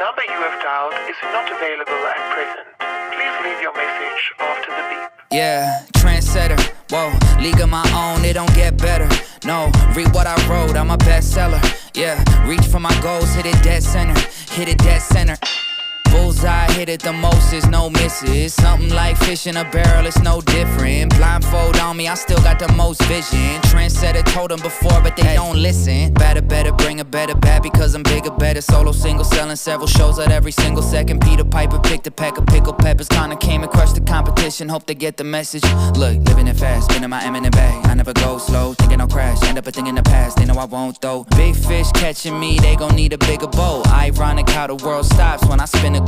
number you have dialed is not available at present. Please leave your message after the beep. Yeah, trendsetter, whoa, league of my own, it don't get better. No, read what I wrote, I'm a bestseller. Yeah, reach for my goals, hit it dead center, hit it dead center. Bullseye, hit it the most, is no misses. Something like fish in a barrel, it's no different. Blindfold on me, I still got the most vision. Trendsetter told them before, but they don't listen. Better, bring a better bad because I'm bigger, better. Solo, single, selling several shows at every single second. Peter Piper picked a pack of pickled peppers. Kinda came and crushed the competition, hope they get the message. Look, living it fast, spinning my M&M bag. I never go slow, thinking I'll crash. End up a thing in the past, they know I won't though. Big fish catching me, they gon' need a bigger boat. Ironic how the world stops when I spin a